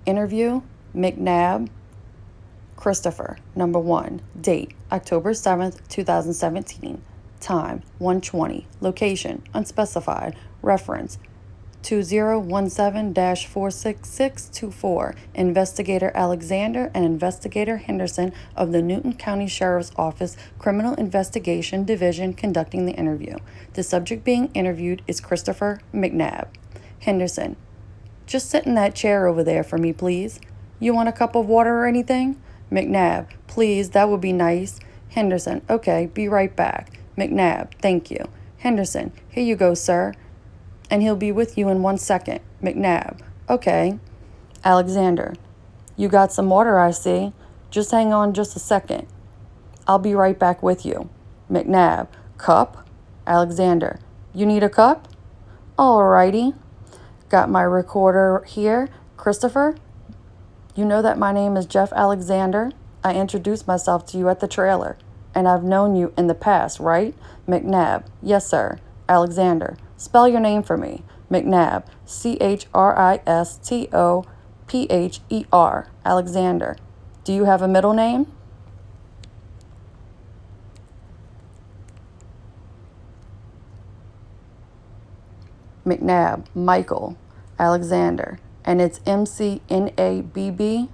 Interview, McNabb, Christopher. Number 1, date, October 7th, 2017. Time, 1:20. Location, unspecified. Reference, 2017-46624. Investigator Alexander and Investigator Henderson of the Newton County Sheriff's Office Criminal Investigation Division conducting the interview. The subject being interviewed is Christopher McNabb. Henderson, just sit in that chair over there for me, please. You want a cup of water or anything? McNabb, please, that would be nice. Henderson, okay, be right back. McNabb, thank you. Henderson, here you go, sir. And he'll be with you in 1 second. McNabb, okay. Alexander, you got some water, I see. Just hang on just a second. I'll be right back with you. McNabb, cup? Alexander, you need a cup? Alrighty. Got my recorder here. Christopher, you know that my name is Jeff Alexander. I introduced myself to you at the trailer, and I've known you in the past, right? McNabb, yes, sir. Alexander, spell your name for me. McNabb, Christopher. Alexander, do you have a middle name? McNabb, Michael. Alexander, and it's McNabb?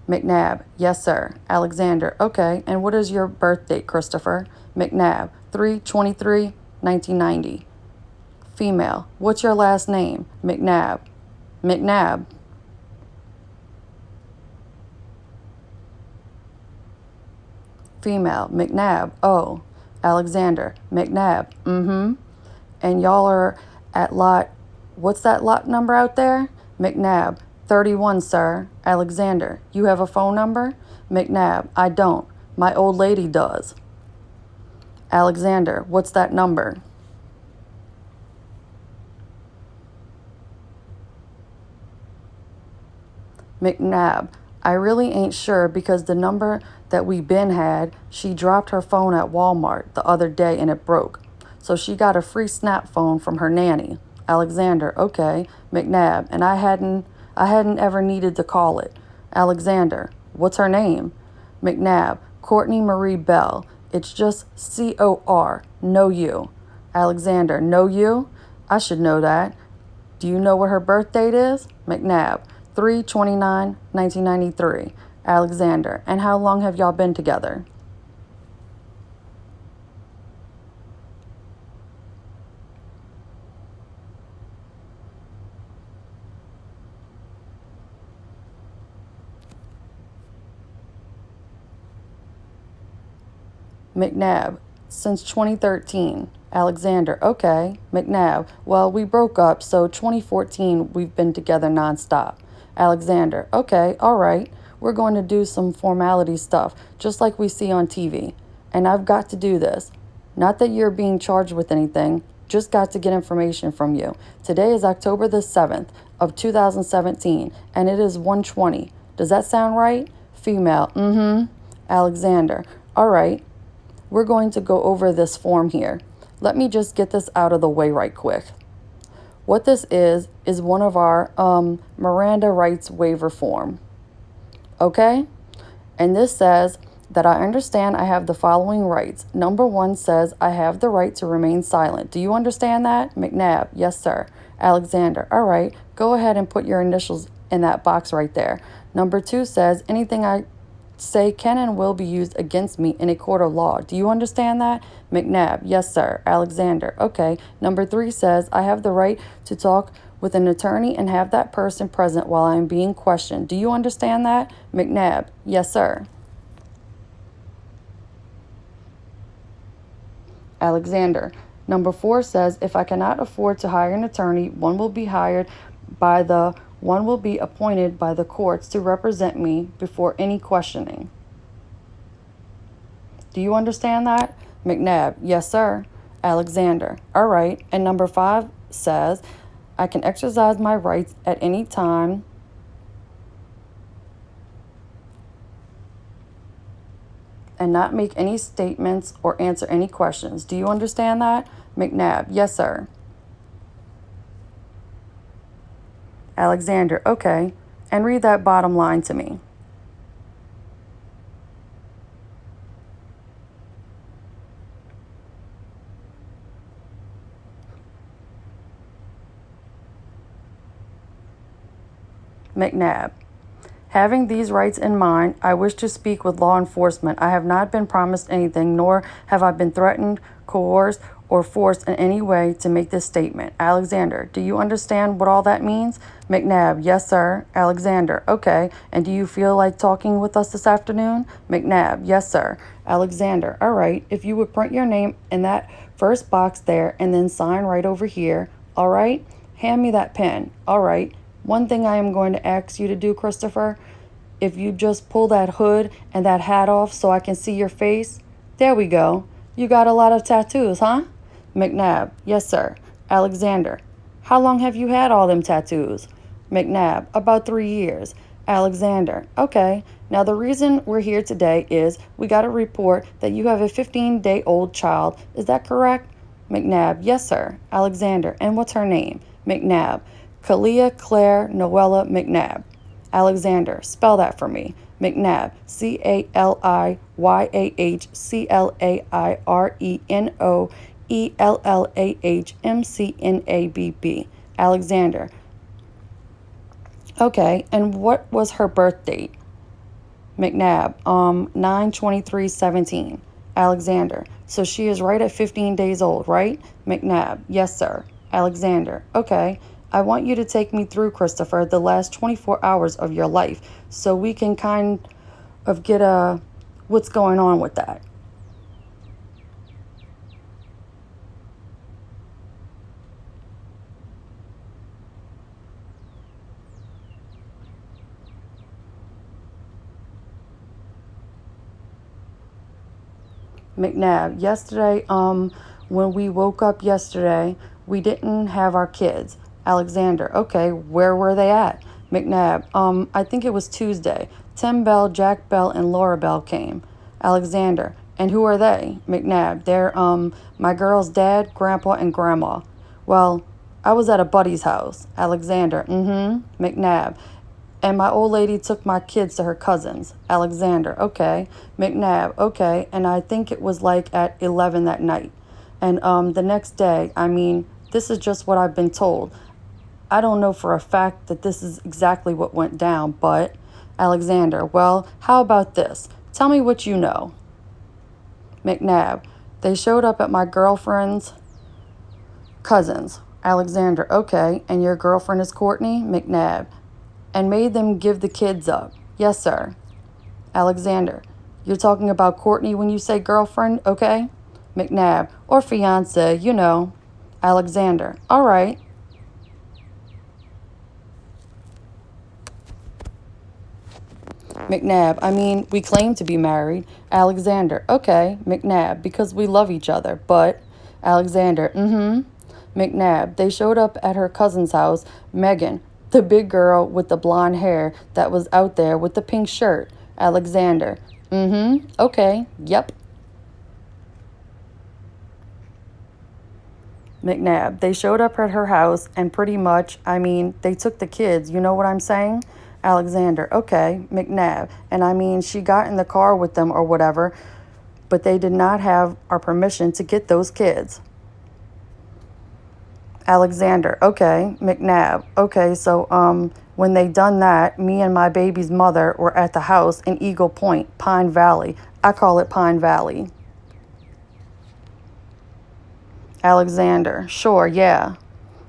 McNabb, yes, sir. Alexander, okay. And what is your birth date, Christopher? McNabb, 3/23/1990. Female, what's your last name? McNabb. McNabb. Female, McNabb, oh. Alexander, McNabb, And y'all are at lot, what's that lot number out there? McNabb, 31, sir. Alexander, you have a phone number? McNabb, I don't. My old lady does. Alexander, what's that number? McNabb, I really ain't sure because the number that we been had, she dropped her phone at Walmart the other day and it broke. So she got a free snap phone from her nanny. Alexander, okay. McNabb, and I hadn't ever needed to call it. Alexander, what's her name? McNabb, Courtney Marie Bell. It's just C-O-R, no U. Alexander, no U? I should know that. Do you know what her birth date is? McNabb, 3/29/1993. Alexander, and how long have y'all been together? McNabb, since 2013. Alexander, okay. McNabb, well, we broke up, so 2014 we've been together nonstop. Alexander, okay, all right. We're going to do some formality stuff, just like we see on TV. And I've got to do this. Not that you're being charged with anything, just got to get information from you. Today is October the 7th of 2017, and it is 1:20. Does that sound right? Female, Alexander, all right. We're going to go over this form here. Let me just get this out of the way right quick. What this is one of our Miranda rights waiver form. Okay? And this says that I understand I have the following rights. Number 1 says I have the right to remain silent. Do you understand that? McNabb, yes, sir. Alexander, all right. Go ahead and put your initials in that box right there. Number 2 says anything I say can and will be used against me in a court of law. Do you understand that? McNabb, yes, sir. Alexander, okay. Number 3 says I have the right to talk with an attorney and have that person present while I am being questioned. Do you understand that? McNabb, yes, sir. Alexander, number 4 says if I cannot afford to hire an attorney, one will be appointed by the courts to represent me before any questioning. Do you understand that? McNabb, yes, sir. Alexander, all right. And number 5 says I can exercise my rights at any time and not make any statements or answer any questions. Do you understand that? McNabb, yes, sir. Alexander, okay. and read that bottom line to me. McNabb. Having these rights in mind, I wish to speak with law enforcement. I have not been promised anything, nor have I been threatened, coerced, or forced in any way to make this statement. Alexander, do you understand what all that means? McNabb, yes, sir. Alexander, okay. And do you feel like talking with us this afternoon? McNabb, yes, sir. Alexander, all right. If you would print your name in that first box there and then sign right over here, all right? Hand me that pen, all right. One thing I am going to ask you to do, Christopher, if you just pull that hood and that hat off so I can see your face. There we go. You got a lot of tattoos, huh? McNabb, yes, sir. Alexander, how long have you had all them tattoos? McNabb, about 3 years. Alexander, okay. Now the reason we're here today is we got a report that you have a 15-day-old child. Is that correct? McNabb, yes, sir. Alexander, and what's her name? McNabb, Caliyah Claire Noella McNabb. Alexander, spell that for me. McNabb, CaliyahClairenoellMcNabb. Alexander. Okay, and what was her birth date? McNabb, 9/23/17. Alexander, so she is right at 15 days old, right? McNabb, yes, sir. Alexander, okay. I want you to take me through, Christopher, the last 24 hours of your life so we can kind of get what's going on with that. McNabb, yesterday, when we woke up yesterday, we didn't have our kids. Alexander, okay, where were they at? McNabb, I think it was Tuesday. Tim Bell, Jack Bell, and Laura Bell came. Alexander, and who are they? McNabb, they're, my girl's dad, grandpa, and grandma. Well, I was at a buddy's house. Alexander, McNabb, and my old lady took my kids to her cousin's. Alexander, okay. McNabb, okay, and I think it was like at 11 that night. And the next day, I mean, this is just what I've been told. I don't know for a fact that this is exactly what went down, but Alexander, well, how about this? Tell me what you know. McNabb, they showed up at my girlfriend's cousin's. Alexander, okay, and your girlfriend is Courtney? McNabb, and made them give the kids up. Yes, sir. Alexander, you're talking about Courtney when you say girlfriend, okay? McNabb, or fiance, you know. Alexander, all right. McNabb, I mean, we claim to be married. Alexander, okay. McNabb, because we love each other, but... Alexander, McNabb, they showed up at her cousin's house, Megan, the big girl with the blonde hair that was out there with the pink shirt. Alexander, okay, yep. McNabb, they showed up at her house and pretty much, I mean, they took the kids, you know what I'm saying? Alexander, okay. McNabb, and I mean, she got in the car with them or whatever, but they did not have our permission to get those kids. Alexander, okay. McNabb, okay, so when they done that, me and my baby's mother were at the house in Eagle Point, Pine Valley. I call it Pine Valley. Alexander, sure, yeah.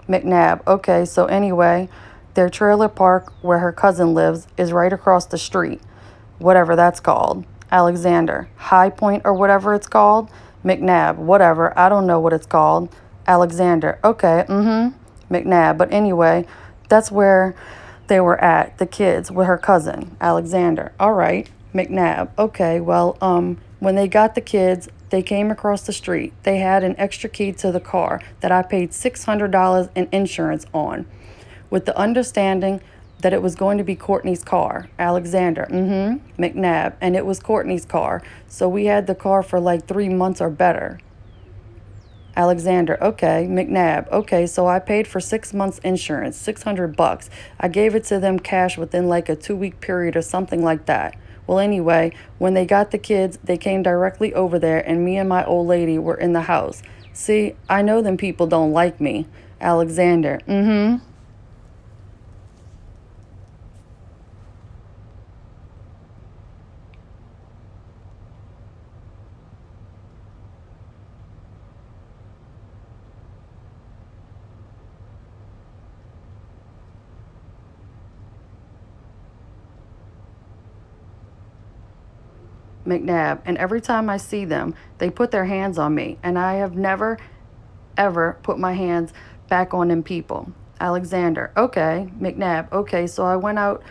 McNabb, okay, so anyway, their trailer park where her cousin lives is right across the street, whatever that's called. Alexander, High Point or whatever it's called. McNabb, whatever, I don't know what it's called. Alexander, okay, McNabb, but anyway, that's where they were at, the kids with her cousin. Alexander, all right. McNabb, okay, well, when they got the kids, they came across the street. They had an extra key to the car that I paid $600 in insurance on, with the understanding that it was going to be Courtney's car. Alexander, McNabb, and it was Courtney's car. So we had the car for like 3 months or better. Alexander, okay. McNabb, okay, so I paid for 6 months insurance, $600. I gave it to them cash within like a 2 week period or something like that. Well, anyway, when they got the kids, they came directly over there, and me and my old lady were in the house. See, I know them people don't like me. Alexander, McNabb, and every time I see them, they put their hands on me, and I have never, ever put my hands back on them people. Alexander, okay. McNabb, okay, so I went out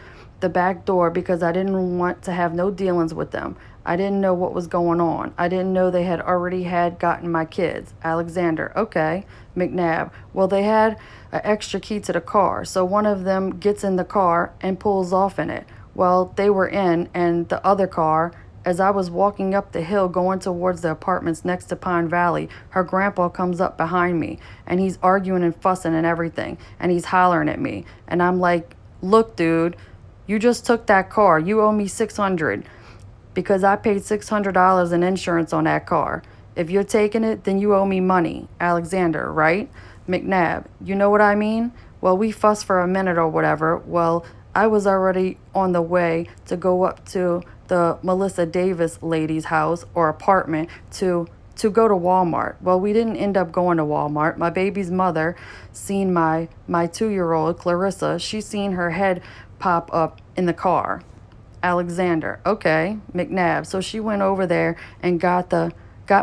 the back door because I didn't want to have no dealings with them. I didn't know what was going on. I didn't know they had already had gotten my kids. Alexander, okay. McNabb, well, they had an extra key to the car, so one of them gets in the car and pulls off in it. Well, they were in, and the other car, as I was walking up the hill going towards the apartments next to Pine Valley, her grandpa comes up behind me, and he's arguing and fussing and everything, and he's hollering at me. And I'm like, look, dude, you just took that car. You owe me $600 because I paid $600 in insurance on that car. If you're taking it, then you owe me money. Alexander, right? McNabb, you know what I mean? Well, we fussed for a minute or whatever. Well, I was already on the way to go up to the Melissa Davis lady's house or apartment to go to Walmart. Well, we didn't end up going to Walmart. My baby's mother seen my 2-year-old Clarissa. She seen her head pop up in the car. Alexander, okay. McNabb, so she went over there and got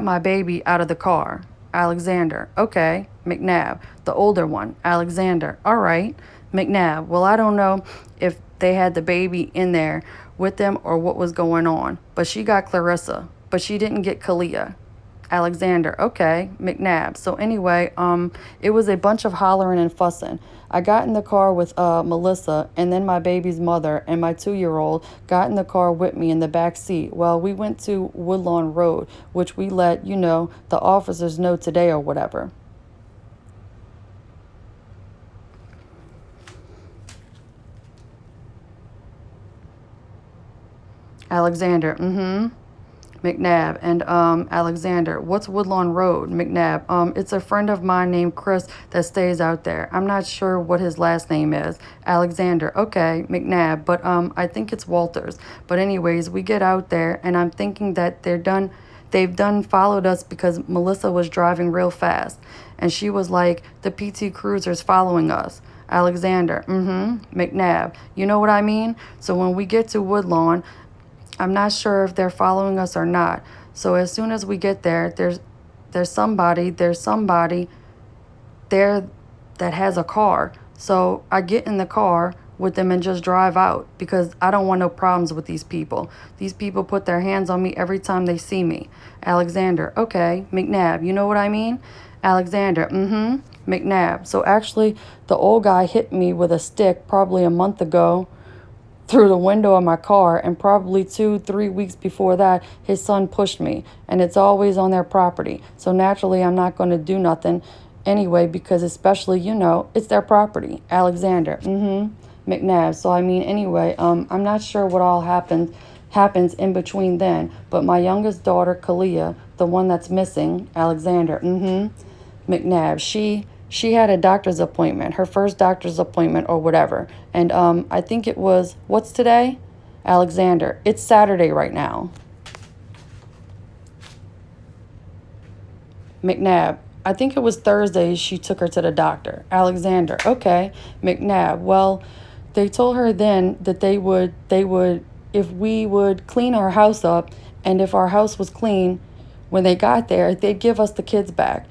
my baby out of the car. Alexander, okay. McNabb, the older one. Alexander, all right. McNabb, well, I don't know if they had the baby in there with them or what was going on, but she got Clarissa, but she didn't get Caliyah. Alexander, okay. McNabb, so anyway, it was a bunch of hollering and fussing. I got in the car with Melissa, and then my baby's mother and my 2-year-old got in the car with me in the back seat. Well, we went to Woodlawn Road, which we let, the officers know today or whatever. Alexander, McNabb, and Alexander, what's Woodlawn Road? McNabb, it's a friend of mine named Chris that stays out there. I'm not sure what his last name is. Alexander, okay. McNabb, but I think it's Walters. But anyways, we get out there, and I'm thinking that they've done followed us because Melissa was driving real fast, and she was like, the PT Cruiser's following us. Alexander, McNabb, you know what I mean? So when we get to Woodlawn, I'm not sure if they're following us or not. So as soon as we get there, there's somebody there that has a car. So I get in the car with them and just drive out because I don't want no problems with these people. These people put their hands on me every time they see me. Alexander, okay. McNabb, you know what I mean? Alexander, McNabb. So actually, the old guy hit me with a stick probably a month ago through the window of my car, and probably 2-3 weeks before that, his son pushed me, and it's always on their property. So naturally, I'm not going to do nothing anyway because especially, it's their property. Alexander, McNabb. So I mean, anyway, I'm not sure what all happens in between then, but my youngest daughter, Caliyah, the one that's missing, Alexander, McNabb, she had a doctor's appointment, her first doctor's appointment or whatever. And I think it was, what's today? Alexander, it's Saturday right now. McNabb, I think it was Thursday she took her to the doctor. Alexander, okay. McNabb, well, they told her then that they would, if we would clean our house up, and if our house was clean, when they got there, they'd give us the kids back.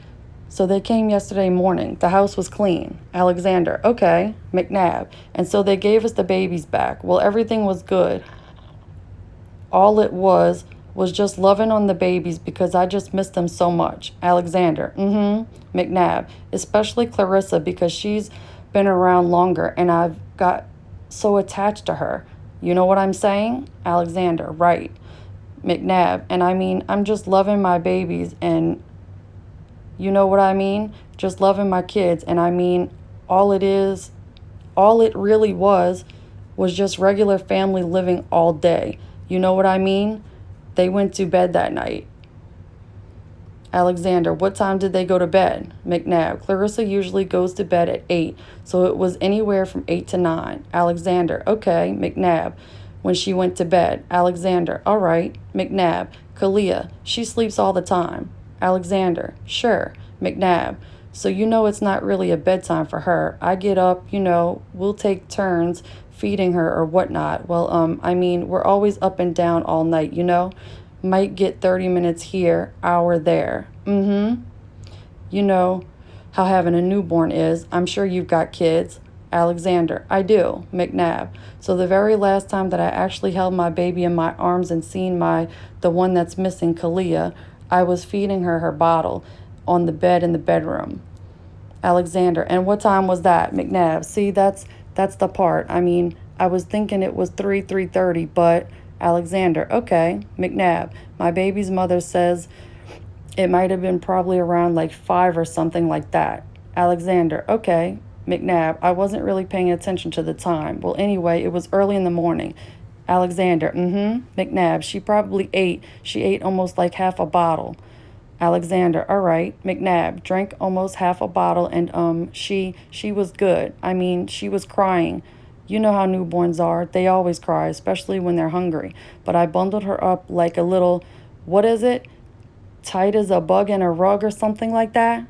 So they came yesterday morning. The house was clean. Alexander, okay. McNabb, and so they gave us the babies back. Well, everything was good. All it was just loving on the babies because I just missed them so much. Alexander, McNabb, especially Clarissa because she's been around longer and I've got so attached to her. You know what I'm saying? Alexander, right. McNabb, and I mean, I'm just loving my babies and You know what I mean? Just loving my kids. And I mean, all it really was just regular family living all day. You know what I mean? They went to bed that night. Alexander, what time did they go to bed? McNabb, Clarissa usually goes to bed at 8, so it was anywhere from 8 to 9. Alexander, okay. McNabb, when she went to bed. Alexander, all right. McNabb, Caliyah, she sleeps all the time. Alexander, sure. McNabb, so you know it's not really a bedtime for her. I get up, we'll take turns feeding her or whatnot. Well, I mean, we're always up and down all night, Might get 30 minutes here, hour there. You know how having a newborn is. I'm sure you've got kids. Alexander, I do. McNabb, so the very last time that I actually held my baby in my arms and seen the one that's missing, Caliyah, I was feeding her bottle on the bed in the bedroom. Alexander, and what time was that? McNabb, see, that's the part. I mean, I was thinking it was 3:30, but Alexander, okay. McNabb, my baby's mother says it might have been probably around like 5 or something like that. Alexander, okay. McNabb, I wasn't really paying attention to the time. Well, anyway, it was early in the morning. Alexander, McNabb, she probably ate. She ate almost like half a bottle. Alexander, all right. McNabb, drank almost half a bottle and she was good. I mean, she was crying. You know how newborns are. They always cry, especially when they're hungry. But I bundled her up like a little, what is it? Tight as a bug in a rug or something like that?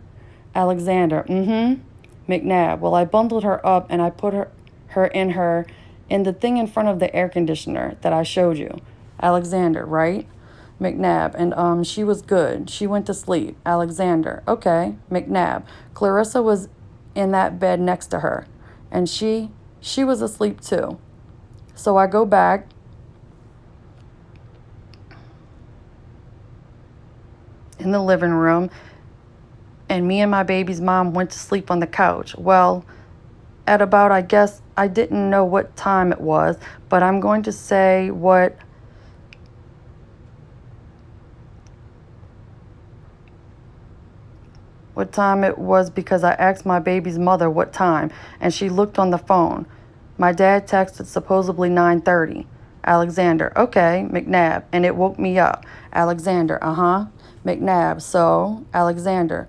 Alexander, McNabb, well, I bundled her up and I put her in the thing in front of the air conditioner that I showed you. Alexander, right? McNabb, and she was good. She went to sleep. Alexander, okay. McNabb, Clarissa was in that bed next to her, and she was asleep too. So I go back in the living room, and me and my baby's mom went to sleep on the couch. Well, at about, I guess, I didn't know what time it was, but I'm going to say what time it was because I asked my baby's mother what time, and she looked on the phone. My dad texted supposedly 9:30. Alexander, okay. McNabb, and it woke me up. Alexander, McNabb, so, Alexander,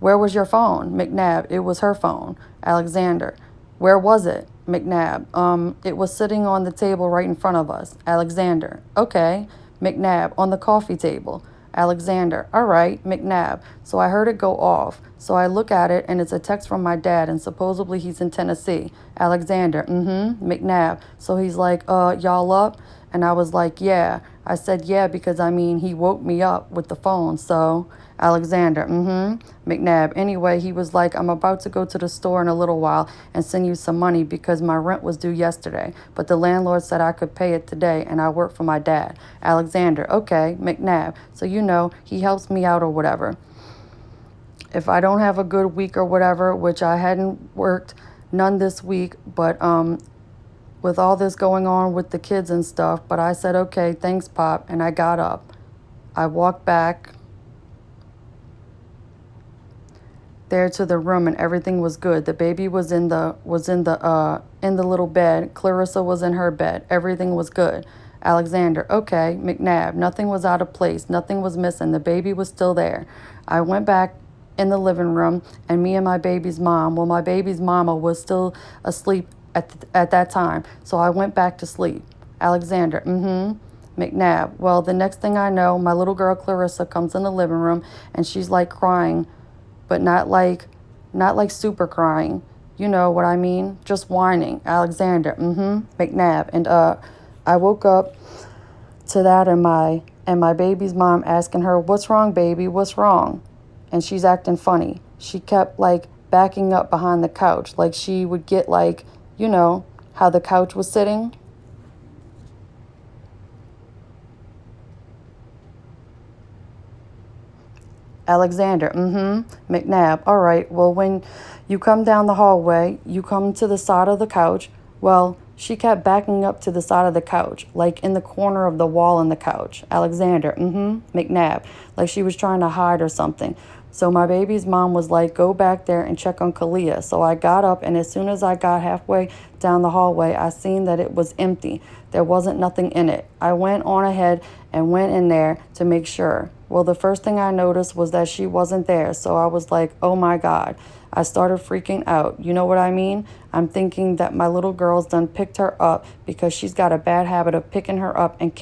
where was your phone? McNabb, it was her phone. Alexander, where was it? McNabb, it was sitting on the table right in front of us. Alexander, okay. McNabb, on the coffee table. Alexander, all right. McNabb, so I heard it go off. So I look at it, and it's a text from my dad, and supposedly he's in Tennessee. Alexander, McNabb, so he's like, y'all up? And I was like, yeah. I said, yeah, because, I mean, he woke me up with the phone, so... Alexander, McNabb, anyway, he was like, I'm about to go to the store in a little while and send you some money because my rent was due yesterday, but the landlord said I could pay it today, and I work for my dad. Alexander, okay. McNabb, so he helps me out or whatever. If I don't have a good week or whatever, which I hadn't worked none this week, but with all this going on with the kids and stuff, but I said, okay, thanks, Pop, and I got up. I walked back there to the room, and everything was good. The baby was in the little bed. Clarissa was in her bed. Everything was good. Alexander, okay. McNabb, nothing was out of place. Nothing was missing. The baby was still there. I went back in the living room, and me and my baby's mom, well, my baby's mama was still asleep at that time, so I went back to sleep. Alexander, McNabb, well, the next thing I know, my little girl Clarissa comes in the living room, and she's like crying, but not like super crying. You know what I mean? Just whining. Alexander, McNabb. And I woke up to that and my baby's mom asking her, what's wrong, baby? What's wrong? And she's acting funny. She kept like backing up behind the couch. Like she would get like, how the couch was sitting. Alexander, McNabb, all right. Well, when you come down the hallway, you come to the side of the couch. Well, She kept backing up to the side of the couch, like in the corner of the wall in the couch. Alexander, McNabb, like she was trying to hide or something. So my baby's mom was like, go back there and check on Caliyah. So I got up, and as soon as I got halfway down the hallway, I seen that it was empty. There wasn't nothing in it. I went on ahead and went in there to make sure. Well, the first thing I noticed was that she wasn't there. So I was like, oh my God. I started freaking out. You know what I mean? I'm thinking that my little girl's done picked her up because she's got a bad habit of picking her up and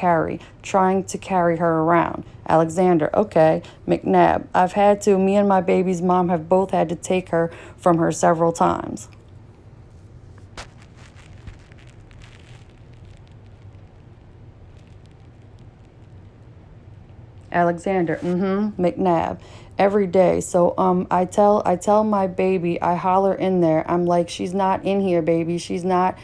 trying to carry her around. Alexander, okay. McNabb, I've had to. Me and my baby's mom have both had to take her from her several times. Alexander, McNabb, every day. So I tell my baby, I holler in there. I'm like, she's not in here, baby. She's not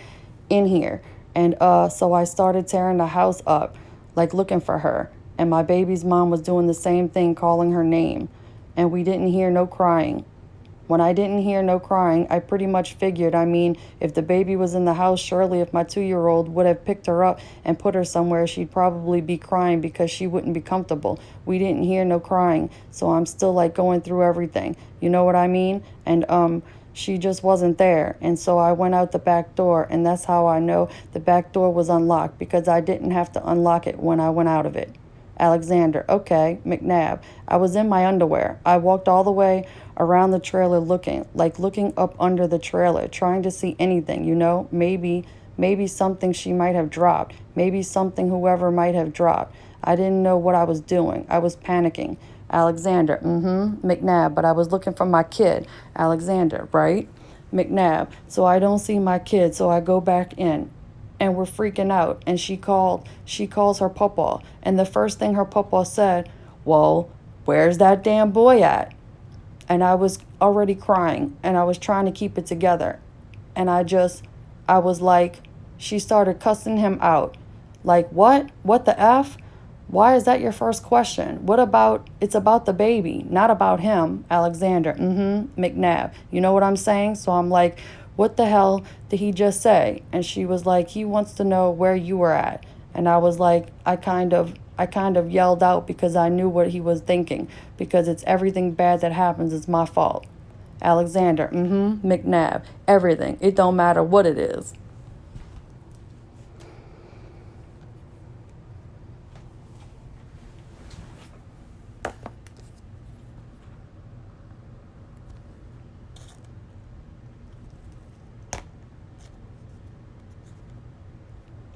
in here. And so I started tearing the house up, like looking for her. And my baby's mom was doing the same thing, calling her name. And we didn't hear no crying. When I didn't hear no crying, I pretty much figured, if the baby was in the house, surely if my 2-year-old would have picked her up and put her somewhere, she'd probably be crying because she wouldn't be comfortable. We didn't hear no crying, so I'm still like going through everything. You know what I mean? And she just wasn't there. And so I went out the back door, and that's how I know the back door was unlocked, because I didn't have to unlock it when I went out of it. Alexander, okay. McNabb, I was in my underwear. I walked all the way around the trailer looking up under the trailer, trying to see anything, maybe something she might have dropped, maybe something whoever might have dropped. I didn't know what I was doing. I was panicking. Alexander, McNabb, but I was looking for my kid. Alexander, right? McNabb, so I don't see my kid, so I go back in. And we're freaking out, and she calls her papa, and the first thing her papa said, well, where's that damn boy at? And I was already crying, and I was trying to keep it together, and I was like, she started cussing him out, like, what the F? Why is that your first question? It's about the baby, not about him. Alexander, McNabb, you know what I'm saying? So I'm like, what the hell did he just say? And she was like, he wants to know where you were at. And I was like, I kind of yelled out because I knew what he was thinking, because it's everything bad that happens is my fault. Alexander, McNabb, everything. It don't matter what it is.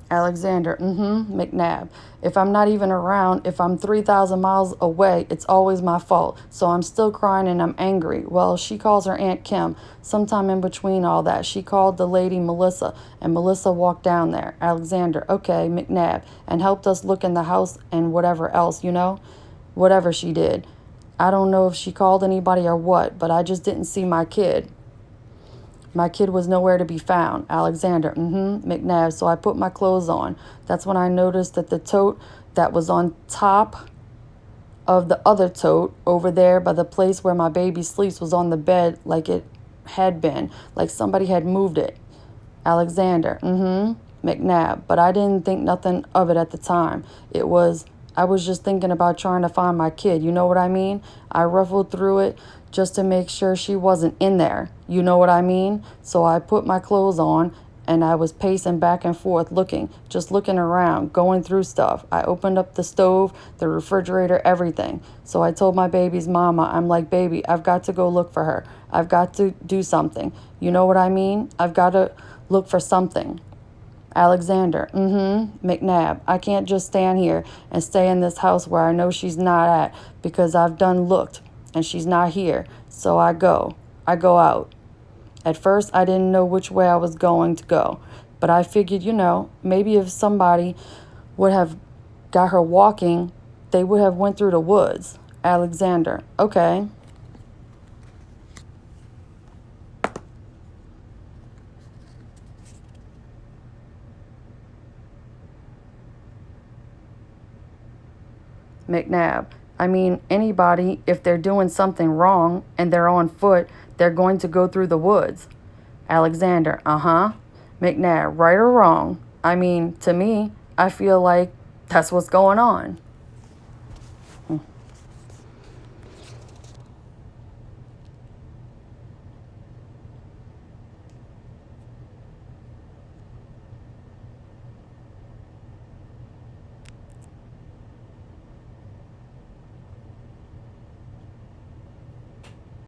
Alexander, McNabb. If I'm not even around, if I'm 3,000 miles away, it's always my fault. So I'm still crying and I'm angry. Well, she calls her Aunt Kim. Sometime in between all that, she called the lady Melissa, and Melissa walked down there. Alexander, okay, McNabb, and helped us look in the house and whatever else, whatever she did. I don't know if she called anybody or what, but I just didn't see my kid. My kid was nowhere to be found. Alexander, McNabb. So I put my clothes on. That's when I noticed that the tote that was on top of the other tote over there by the place where my baby sleeps was on the bed like it had been, like somebody had moved it. Alexander, McNabb. But I didn't think nothing of it at the time. I was just thinking about trying to find my kid. You know what I mean? I ruffled through it just to make sure she wasn't in there. You know what I mean? So I put my clothes on, and I was pacing back and forth just looking around, going through stuff. I opened up the stove, the refrigerator, everything. So I told my baby's mama, I'm like, baby, I've got to go look for her. I've got to do something. You know what I mean? I've got to look for something. Alexander, McNabb, I can't just stand here and stay in this house where I know she's not at, because I've done looked and she's not here. So I go out. At first, I didn't know which way I was going to go, but I figured, maybe if somebody would have got her walking, they would have went through the woods. Alexander, okay. McNabb, anybody, if they're doing something wrong and they're on foot, they're going to go through the woods. Alexander, McNabb, right or wrong? I mean, to me, I feel like that's what's going on.